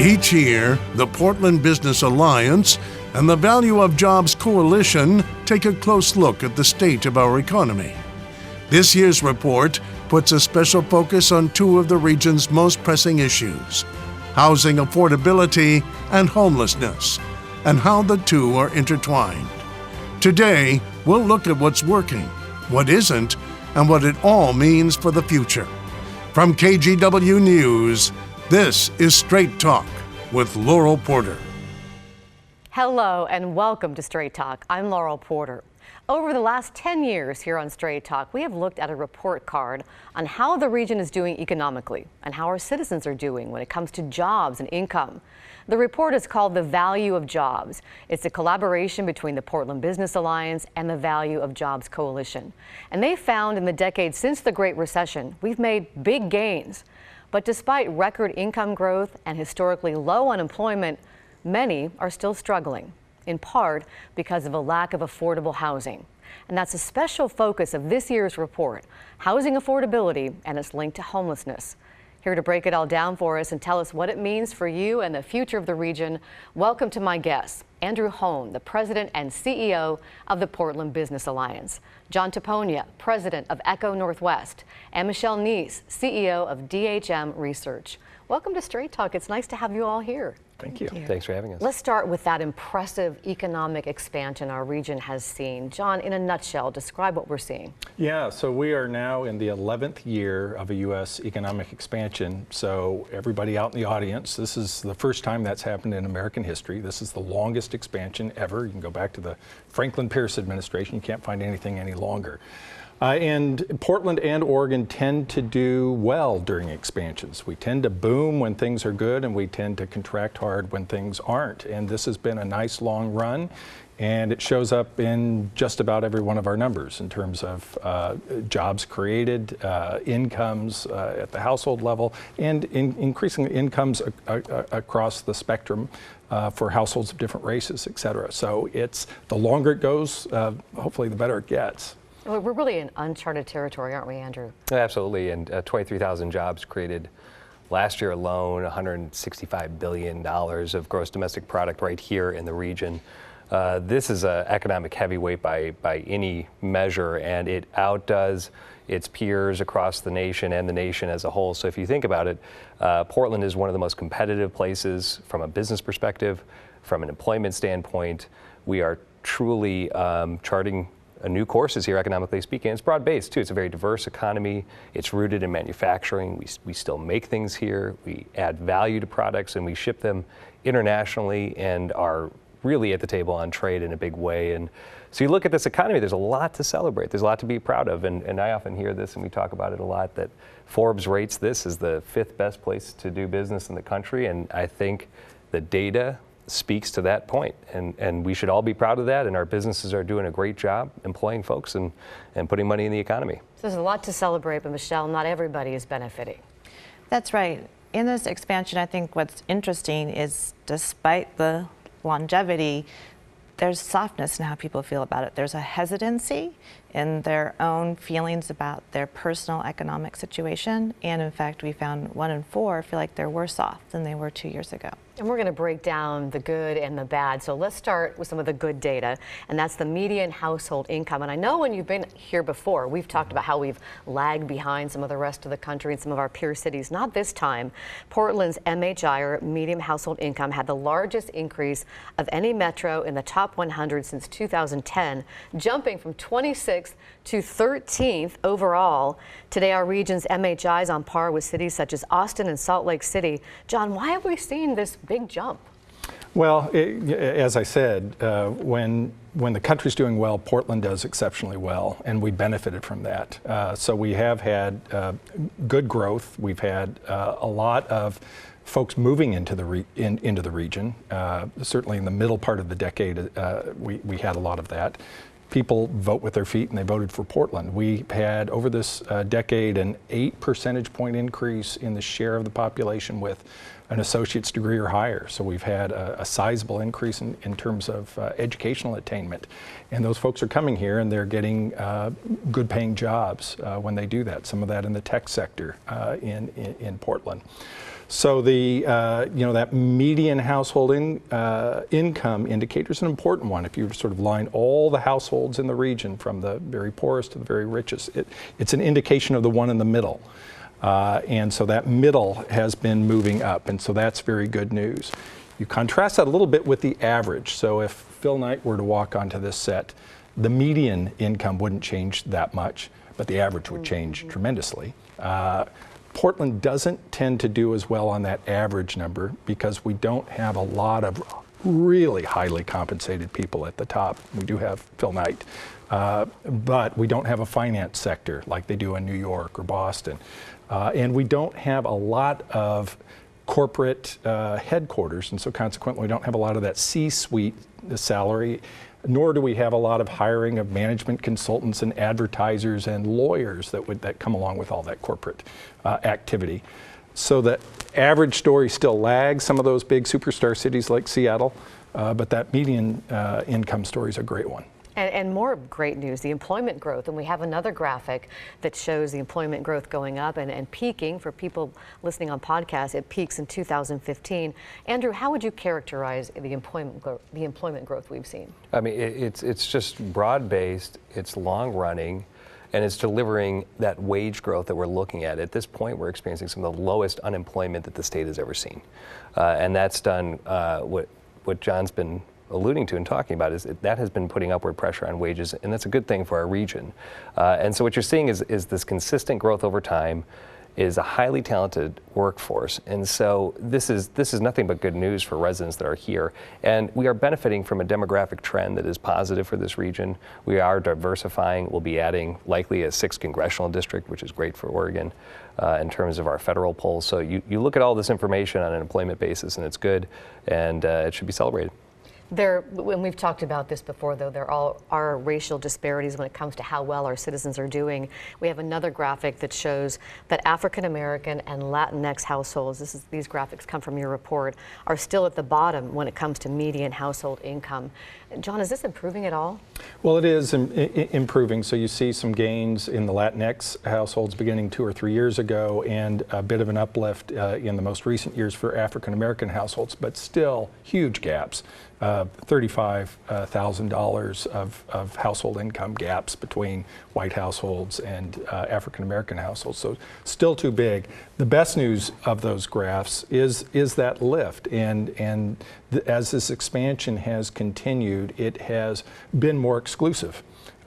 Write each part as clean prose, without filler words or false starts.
Each year, the Portland Business Alliance and the Value of Jobs Coalition take a close look at the state of our economy. This year's report puts a special focus on two of the region's most pressing issues: housing affordability and homelessness, and how the two are intertwined. Today, we'll look at what's working, what isn't, and what it all means for the future. From KGW News, this is Straight Talk with Laurel Porter. Hello and welcome to Straight Talk. I'm Laurel Porter. Over the last 10 years here on Straight Talk, we have looked at a report card on how the region is doing economically and how our citizens are doing when it comes to jobs and income. The report is called The Value of Jobs. It's a collaboration between the Portland Business Alliance and the Value of Jobs Coalition. And they found in the decades since the Great Recession, we've made big gains. But despite record income growth and historically low unemployment, many are still struggling, in part because of a lack of affordable housing. And that's a special focus of this year's report, housing affordability and its link to homelessness. Here to break it all down for us and tell us what it means for you and the future of the region, welcome to my guests, Andrew Hoan, the President and CEO of the Portland Business Alliance, John Taponia, President of Echo Northwest, and Michelle Neese, CEO of DHM Research. Welcome to Straight Talk. It's nice to have you all here. Thank you. Thanks for having us. Let's start with that impressive economic expansion our region has seen. John, in a nutshell, describe what we're seeing. Yeah, so we are now in the 11th year of a U.S. economic expansion. So everybody out in the audience, this is the first time that's happened in American history. This is the longest expansion ever. You can go back to the Franklin Pierce administration. You can't find anything any longer. And Portland and Oregon tend to do well during expansions. We tend to boom when things are good, and we tend to contract hard when things aren't. And this has been a nice long run, and it shows up in just about every one of our numbers in terms of jobs created, incomes at the household level, and increasing incomes across the spectrum for households of different races, et cetera. So it's the longer it goes, hopefully the better it gets. We're really in uncharted territory, aren't we, Andrew? Absolutely, and 23,000 jobs created last year alone, $165 billion of gross domestic product right here in the region. This is an economic heavyweight by any measure, and it outdoes its peers across the nation and the nation as a whole. So if you think about it, Portland is one of the most competitive places from a business perspective, from an employment standpoint. We are truly charting a new course is here, economically speaking. It's broad-based, too. It's a very diverse economy. It's rooted in manufacturing. We still make things here. We add value to products, and we ship them internationally and are really at the table on trade in a big way. And so you look at this economy, there's a lot to celebrate. There's a lot to be proud of. And I often hear this, and we talk about it a lot, that Forbes rates this as the 5th best place to do business in the country. And I think the data speaks to that point, and we should all be proud of that, and our businesses are doing a great job employing folks and putting money in the economy. So there's a lot to celebrate, but Michelle, not everybody is benefiting. That's right. In this expansion, I think what's interesting is despite the longevity, there's softness in how people feel about it. There's a hesitancy in their own feelings about their personal economic situation, and in fact, we found 1 in 4 feel like they're worse off than they were 2 years ago. And we're going to break down the good and the bad. So let's start with some of the good data, and that's the median household income. And I know when you've been here before, we've talked about how we've lagged behind some of the rest of the country and some of our peer cities. Not this time. Portland's MHI, or median household income, had the largest increase of any metro in the top 100 since 2010, jumping from 26th to 13th overall. Today, our region's MHI is on par with cities such as Austin and Salt Lake City. John, why have we seen this big jump? Well, as I said, when the country's doing well, Portland does exceptionally well, and we benefited from that. So we have had good growth. We've had a lot of folks moving into the region. Certainly in the middle part of the decade, we had a lot of that. People vote with their feet, and they voted for Portland. We had, over this decade, an 8 percentage point increase in the share of the population with an associate's degree or higher. So we've had a sizable increase in terms of educational attainment. And those folks are coming here and they're getting good paying jobs when they do that. Some of that in the tech sector in Portland. So the that median household income indicator is an important one. If you sort of line all the households in the region from the very poorest to the very richest, it's an indication of the one in the middle. And so that middle has been moving up, and so that's very good news. You contrast that a little bit with the average. So if Phil Knight were to walk onto this set, the median income wouldn't change that much, but the average would change tremendously. Portland doesn't tend to do as well on that average number because we don't have a lot of really highly compensated people at the top. We do have Phil Knight, but we don't have a finance sector like they do in New York or Boston. And we don't have a lot of corporate headquarters, and so consequently we don't have a lot of that C-suite salary, nor do we have a lot of hiring of management consultants and advertisers and lawyers that come along with all that corporate activity. So the average story still lags some of those big superstar cities like Seattle, but that median income story is a great one. And more great news, the employment growth. And we have another graphic that shows the employment growth going up and peaking. For people listening on podcasts, it peaks in 2015. Andrew, how would you characterize the employment growth we've seen? I mean, it's just broad-based, it's long-running, and it's delivering that wage growth that we're looking at. At this point, we're experiencing some of the lowest unemployment that the state has ever seen. And that's done what John's been alluding to and talking about is that has been putting upward pressure on wages, and that's a good thing for our region. And so what you're seeing is this consistent growth over time, is a highly talented workforce, and so this is nothing but good news for residents that are here. And we are benefiting from a demographic trend that is positive for this region. We are diversifying. We'll be adding likely a 6th congressional district, which is great for Oregon in terms of our federal polls. So you look at all this information on an employment basis, and it's good, and it should be celebrated. When we've talked about this before, though, there are racial disparities when it comes to how well our citizens are doing. We have another graphic that shows that African American and Latinx households, these graphics come from your report, are still at the bottom when it comes to median household income. John, is this improving at all? Well, it is improving. So you see some gains in the Latinx households beginning 2 or 3 years ago, and a bit of an uplift in the most recent years for African American households, but still huge gaps. $35,000 of household income gaps between white households and African American households. So still too big. The best news of those graphs is that lift, and as this expansion has continued, it has been more exclusive.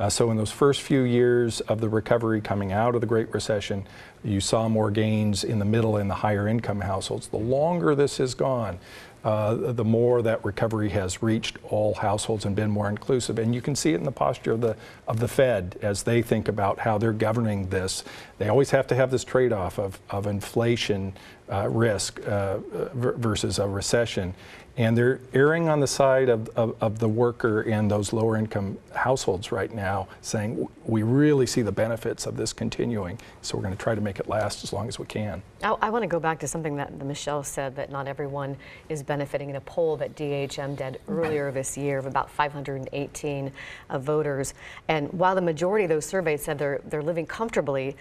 So in those first few years of the recovery coming out of the Great Recession, you saw more gains in the middle and the higher income households. The longer this has gone, the more that recovery has reached all households and been more inclusive. And you can see it in the posture of the Fed as they think about how they're governing this. They always have to have this trade-off of inflation risk versus a recession. And they're erring on the side of the worker and those lower income households right now, saying we really see the benefits of this continuing, so we're going to try to make it last as long as we can. I want to go back to something that Michelle said, that not everyone is benefiting. In a poll that DHM did earlier this year of about 518 voters, and while the majority of those surveyed said they're living comfortably,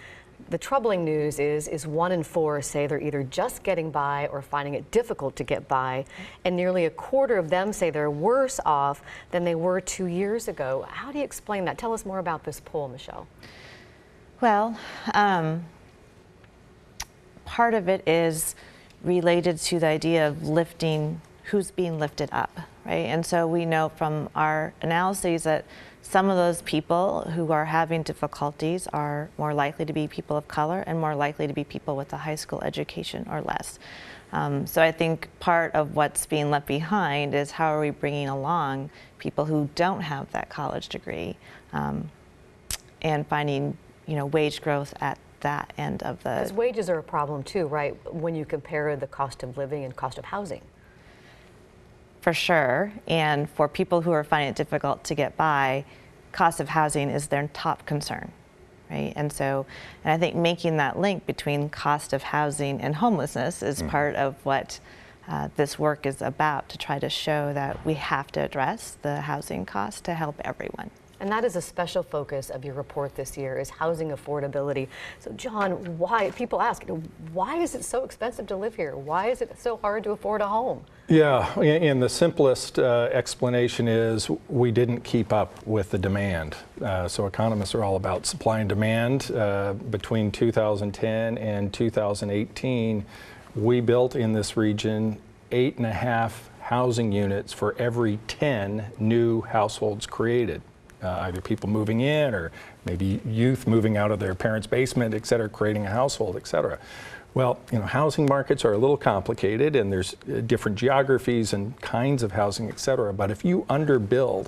the troubling news is 1 in 4 say they're either just getting by or finding it difficult to get by, and nearly a quarter of them say they're worse off than they were 2 years ago. How do you explain that? Tell us more about this poll, Michelle. Well, part of it is related to the idea of lifting, who's being lifted up, right? And so we know from our analyses that some of those people who are having difficulties are more likely to be people of color and more likely to be people with a high school education or less. So I think part of what's being left behind is how are we bringing along people who don't have that college degree and finding, wage growth at that end of the... Because wages are a problem too, right? When you compare the cost of living and cost of housing. For sure, and for people who are finding it difficult to get by, cost of housing is their top concern. right? And I think making that link between cost of housing and homelessness is part of what this work is about, to try to show that we have to address the housing cost to help everyone. And that is a special focus of your report this year, is housing affordability. So John, why, people ask, why is it so expensive to live here? Why is it so hard to afford a home? Yeah, and the simplest explanation is we didn't keep up with the demand. So economists are all about supply and demand. Between 2010 and 2018, we built in this region 8.5 housing units for every 10 new households created. Either people moving in or maybe youth moving out of their parents' basement, et cetera, creating a household, et cetera. Well, housing markets are a little complicated, and there's different geographies and kinds of housing, et cetera. But if you underbuild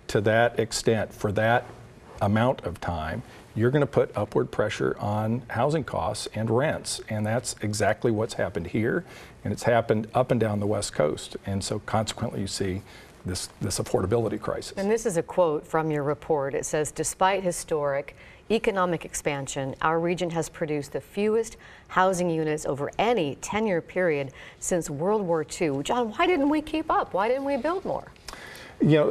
to that extent for that amount of time, you're going to put upward pressure on housing costs and rents. And that's exactly what's happened here, and it's happened up and down the West Coast. And so consequently, you see this affordability crisis. And this is a quote from your report. It says, despite historic economic expansion, our region has produced the fewest housing units over any 10-year period since World War II. John, why didn't we keep up? Why didn't we build more?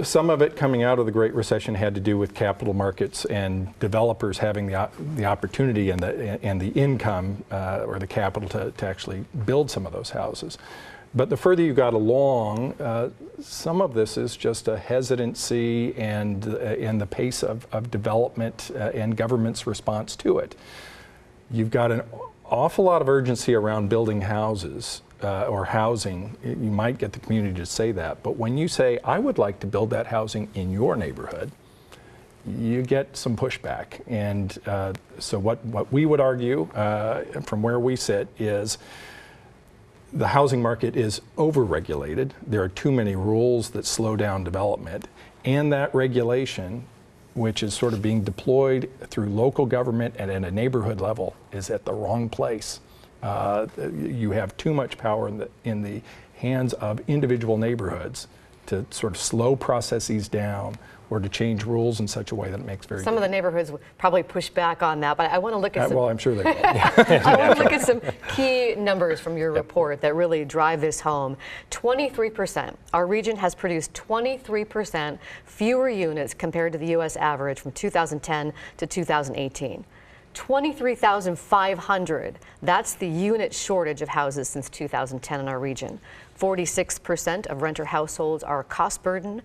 Some of it coming out of the Great Recession had to do with capital markets and developers having the opportunity and the income or the capital to actually build some of those houses. But the further you got along, some of this is just a hesitancy and the pace of development and government's response to it. You've got an awful lot of urgency around building houses or housing. You might get the community to say that, but when you say, I would like to build that housing in your neighborhood, you get some pushback. And so what we would argue from where we sit is, the housing market is overregulated. There are too many rules that slow down development. And that regulation, which is sort of being deployed through local government and at a neighborhood level, is at the wrong place. You have too much power in the hands of individual neighborhoods to sort of slow processes down or to change rules in such a way that it makes very Some of the neighborhoods would probably push back on that, but I want to look at some... Well, I'm sure they will. I want to look at some key numbers from your report that really drive this home. 23%. Our region has produced 23% fewer units compared to the U.S. average from 2010 to 2018. 23,500. That's the unit shortage of houses since 2010 in our region. 46% of renter households are cost burden.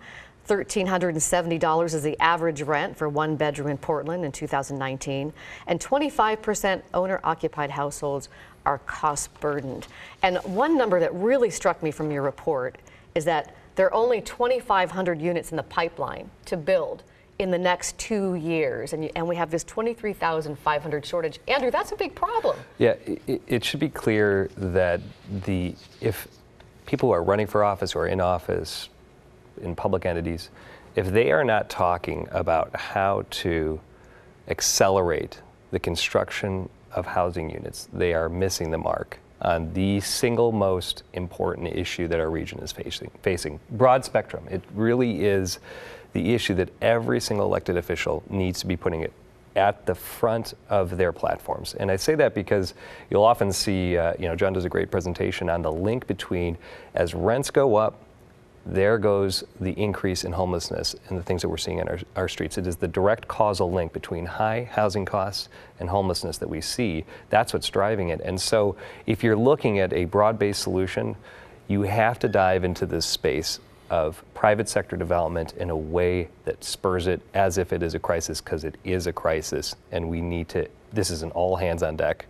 $1,370 is the average rent for one bedroom in Portland in 2019, and 25% owner-occupied households are cost burdened. And one number that really struck me from your report is that there are only 2,500 units in the pipeline to build in the next 2 years, and we have this 23,500 shortage. Andrew, that's a big problem. Yeah, it should be clear that if people who are running for office or in office in public entities, if they are not talking about how to accelerate the construction of housing units, they are missing the mark on the single most important issue that our region is facing. Broad spectrum. It really is the issue that every single elected official needs to be putting it at the front of their platforms. And I say that because you'll often see, John does a great presentation on the link between, as rents go up, there goes the increase in homelessness and the things that we're seeing in our streets. It is the direct causal link between high housing costs and homelessness that we see. That's what's driving it. And so if you're looking at a broad-based solution, you have to dive into this space of private sector development in a way that spurs it as if it is a crisis, because it is a crisis, and we need to, this is an all hands on deck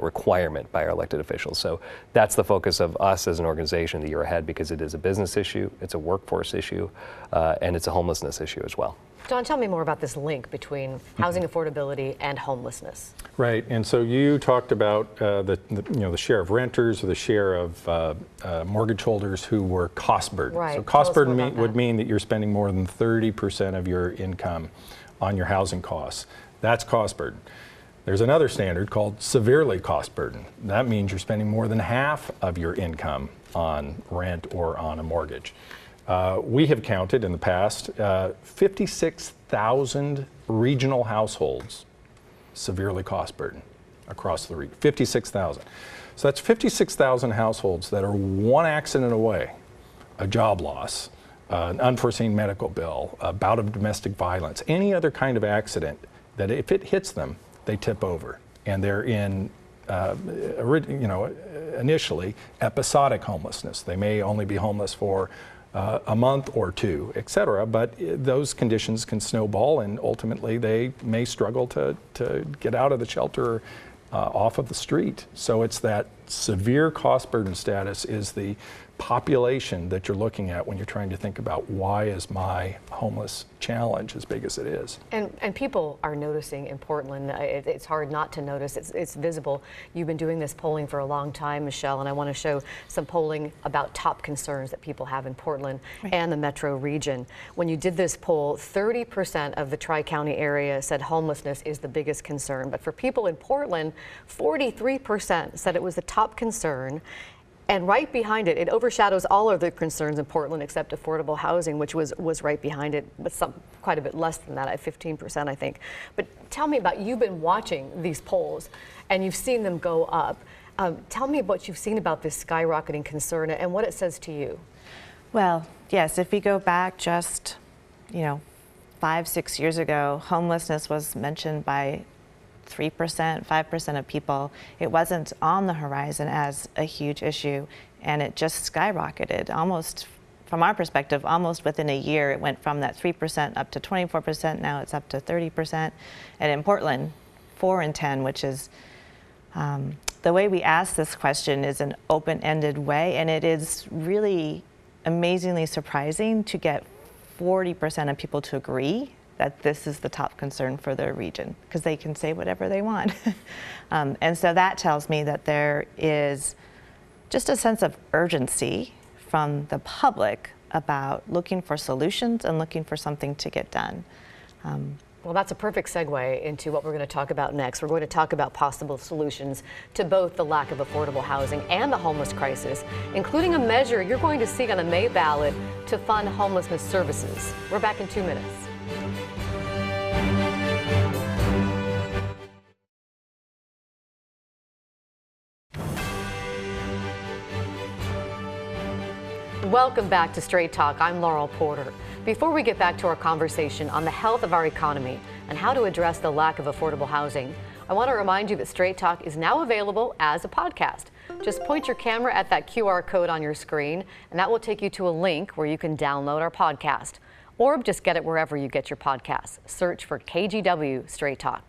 requirement by our elected officials. So that's the focus of us as an organization the year ahead, because it is a business issue, it's a workforce issue, and it's a homelessness issue as well. John, tell me more about this link between housing affordability and homelessness. Right, and so you talked about the share of renters or the share of mortgage holders who were cost burdened. Right. So cost burden would mean that you're spending more than 30% of your income on your housing costs. That's cost burden. There's another standard called severely cost burden. That means you're spending more than half of your income on rent or on a mortgage. We have counted in the past 56,000 regional households severely cost burdened across the region. 56,000. So that's 56,000 households that are one accident away, a job loss, an unforeseen medical bill, a bout of domestic violence, any other kind of accident that if it hits them, they tip over. And they're in, initially episodic homelessness. They may only be homeless for a month or two, et cetera, but those conditions can snowball, and ultimately they may struggle to get out of the shelter, off of the street. So it's that severe cost burden status is the population that you're looking at when you're trying to think about why is my homeless challenge as big as it is. And people are noticing in Portland. It's hard not to notice. It's visible. You've been doing this polling for a long time, Michelle, and I want to show some polling about top concerns that people have in Portland and the metro region. When you did this poll, 30% of the Tri-County area said homelessness is the biggest concern. But for people in Portland, 43% said it was the top concern. And right behind it, it overshadows all other concerns in Portland except affordable housing, which was right behind it, but quite a bit less than that, at 15%, I think. But tell me about, you've been watching these polls and you've seen them go up. Tell me what you've seen about this skyrocketing concern and what it says to you. Well, yes, if we go back just, 5-6 years ago, homelessness was mentioned by 3%, 5% of people. It wasn't on the horizon as a huge issue, and it just skyrocketed almost, from our perspective, almost within a year. It went from that 3% up to 24%, now it's up to 30%. And in Portland, 4 in 10, which is, the way we ask this question is an open-ended way, and it is really amazingly surprising to get 40% of people to agree that this is the top concern for their region, because they can say whatever they want. And so that tells me that there is just a sense of urgency from the public about looking for solutions and looking for something to get done. Well, that's a perfect segue into what we're going to talk about next. We're going to talk about possible solutions to both the lack of affordable housing and the homeless crisis, including a measure you're going to see on the May ballot to fund homelessness services. We're back in 2 minutes. Welcome back to Straight Talk. I'm Laurel Porter. Before we get back to our conversation on the health of our economy and how to address the lack of affordable housing, I want to remind you that Straight Talk is now available as a podcast. Just point your camera at that QR code on your screen, and that will take you to a link where you can download our podcast. Or just get it wherever you get your podcasts. Search for KGW Straight Talk.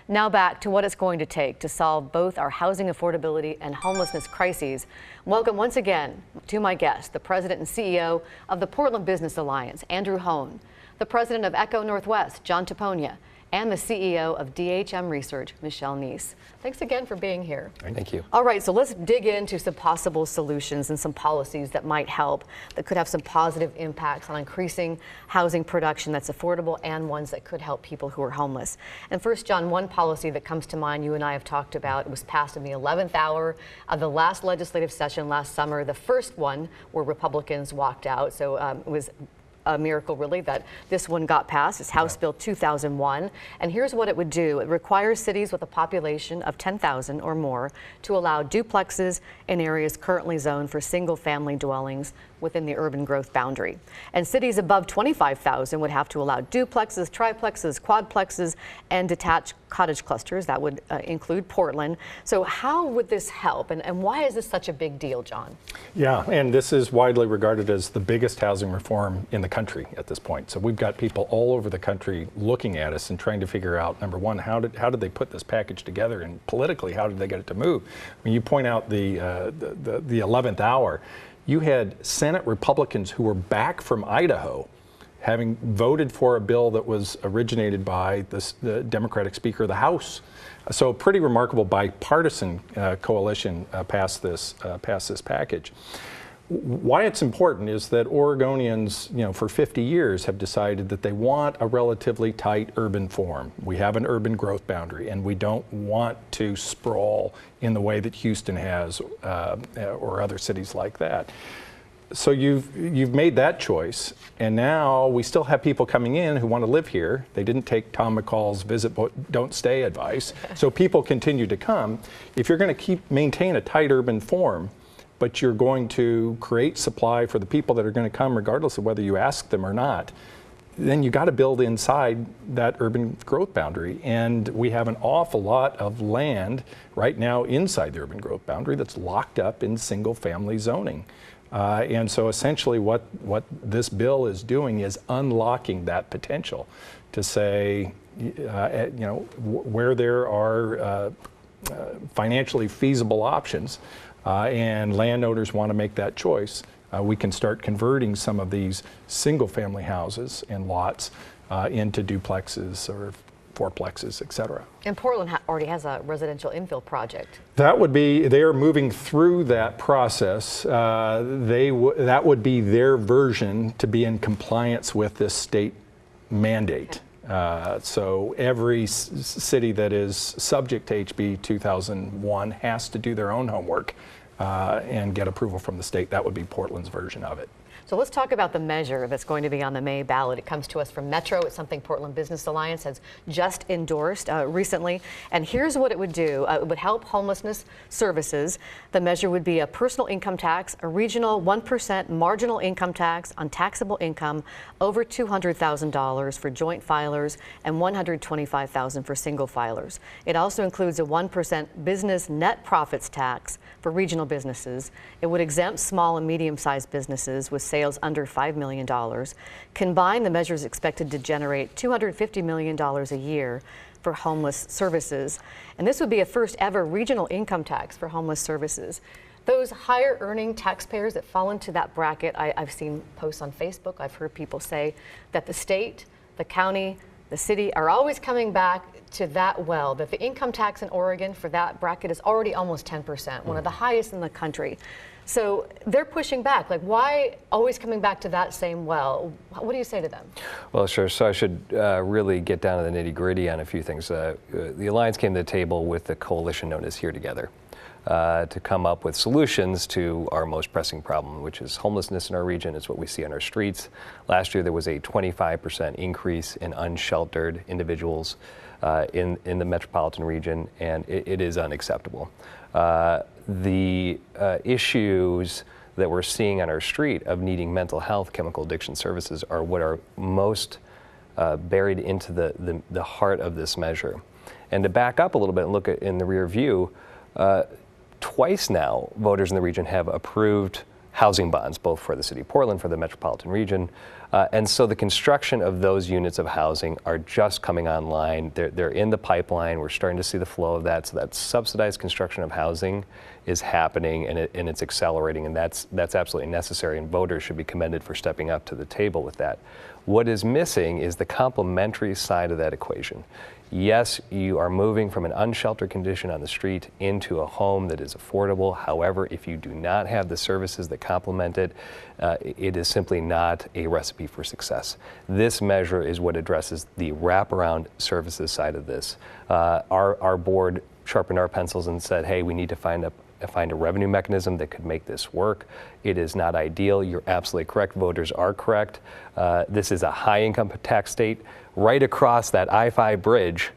Now back to what it's going to take to solve both our housing affordability and homelessness crises. Welcome once again to my guest, the president and CEO of the Portland Business Alliance, Andrew Hoan, the president of Echo Northwest, John Taponia, and the CEO of DHM Research, Michelle Neese. Thanks again for being here. Thank you. All right, so let's dig into some possible solutions and some policies that might help, that could have some positive impacts on increasing housing production that's affordable and ones that could help people who are homeless. And first, John, one policy that comes to mind you and I have talked about, it was passed in the 11th hour of the last legislative session last summer, the first one where Republicans walked out. So it was a miracle, really, that this one got passed. It's House Bill 2001. And here's what it would do. It requires cities with a population of 10,000 or more to allow duplexes in areas currently zoned for single-family dwellings within the urban growth boundary. And cities above 25,000 would have to allow duplexes, triplexes, quadplexes, and detached cottage clusters. That would include Portland. So how would this help? And why is this such a big deal, John? Yeah, and this is widely regarded as the biggest housing reform in the country at this point. So we've got people all over the country looking at us and trying to figure out, number one, how did they put this package together, and politically, how did they get it to move? I mean, you point out the 11th hour. You had Senate Republicans who were back from Idaho, having voted for a bill that was originated by the Democratic Speaker of the House. So a pretty remarkable bipartisan coalition passed this package. Why it's important is that Oregonians, for 50 years have decided that they want a relatively tight urban form. We have an urban growth boundary, and we don't want to sprawl in the way that Houston has or other cities like that. So you've made that choice, and now we still have people coming in who want to live here. They didn't take Tom McCall's visit but don't stay advice. So people continue to come. If you're going to maintain a tight urban form, but you're going to create supply for the people that are going to come regardless of whether you ask them or not, then you got to build inside that urban growth boundary. And we have an awful lot of land right now inside the urban growth boundary that's locked up in single family zoning. And so essentially what this bill is doing is unlocking that potential to say, where there are financially feasible options and landowners want to make that choice, we can start converting some of these single family houses and lots into duplexes or fourplexes, et cetera. And Portland already has a residential infill project. That would be, they are moving through that process. That would be their version to be in compliance with this state mandate. So every city that is subject to HB 2001 has to do their own homework and get approval from the state. That would be Portland's version of it. So let's talk about the measure that's going to be on the May ballot. It comes to us from Metro. It's something Portland Business Alliance has just endorsed recently. And here's what it would do. It would help homelessness services. The measure would be a personal income tax, a regional 1% marginal income tax on taxable income over $200,000 for joint filers and $125,000 for single filers. It also includes a 1% business net profits tax for regional businesses. It would exempt small and medium-sized businesses with sales under $5 million. Combined, the measure is expected to generate $250 million a year for homeless services. And this would be a first ever regional income tax for homeless services. Those higher earning taxpayers that fall into that bracket, I've seen posts on Facebook, I've heard people say that the state, the county, the city are always coming back to that well, that the income tax in Oregon for that bracket is already almost 10%, one of the highest in the country. So they're pushing back. Like, why always coming back to that same well? What do you say to them? Well, sure. So I should really get down to the nitty-gritty on a few things. The Alliance came to the table with the coalition known as Here Together to come up with solutions to our most pressing problem, which is homelessness in our region. It's what we see on our streets. Last year, there was a 25% increase in unsheltered individuals in the metropolitan region, and it is unacceptable. The issues that we're seeing on our street of needing mental health, chemical addiction services are what are most buried into the heart of this measure. And to back up a little bit and look at in the rear view, twice now voters in the region have approved housing bonds, both for the city of Portland, for the metropolitan region. And so the construction of those units of housing are just coming online. They're in the pipeline. We're starting to see the flow of that. So that subsidized construction of housing is happening, and it's accelerating, and that's absolutely necessary, and voters should be commended for stepping up to the table with that. What is missing is the complementary side of that equation. Yes, you are moving from an unsheltered condition on the street into a home that is affordable. However, if you do not have the services that complement it, it is simply not a recipe for success. This measure is what addresses the wraparound services side of this. Our board sharpened our pencils and said, hey, we need to find a revenue mechanism that could make this work. It is not ideal. You're absolutely correct. Voters are correct. This is a high income tax state right across that I-5 bridge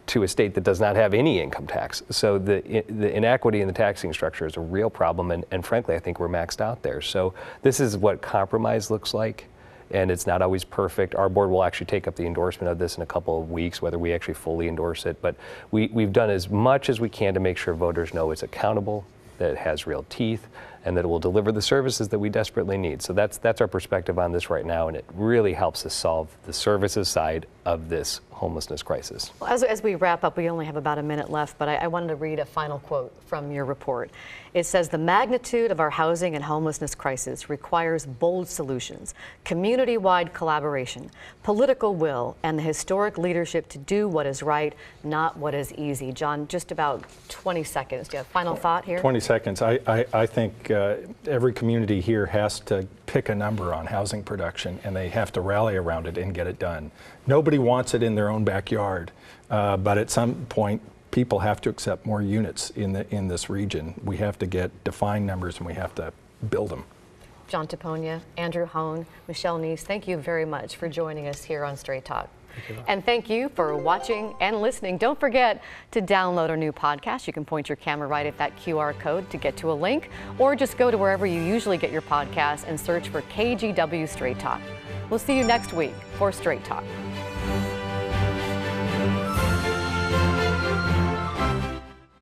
to a state that does not have any income tax. So the inequity in the taxing structure is a real problem, and frankly, I think we're maxed out there. So this is what compromise looks like, and it's not always perfect. Our board will actually take up the endorsement of this in a couple of weeks, whether we actually fully endorse it, but we've done as much as we can to make sure voters know it's accountable, that it has real teeth, and that it will deliver the services that we desperately need. So that's our perspective on this right now, and it really helps us solve the services side of this homelessness crisis. Well, as we wrap up, we only have about a minute left, but I wanted to read a final quote from your report. It says, the magnitude of our housing and homelessness crisis requires bold solutions, community-wide collaboration, political will, and the historic leadership to do what is right, not what is easy. John, just about 20 seconds. Do you have a final thought here? 20 seconds. I think every community here has to pick a number on housing production, and they have to rally around it and get it done. Nobody wants it in their own backyard, but at some point, people have to accept more units in this region. We have to get defined numbers, and we have to build them. John Taponia, Andrew Hoan, Michelle Neese, thank you very much for joining us here on Straight Talk. And thank you for watching and listening. Don't forget to download our new podcast. You can point your camera right at that QR code to get to a link, or just go to wherever you usually get your podcasts and search for KGW Straight Talk. We'll see you next week for Straight Talk.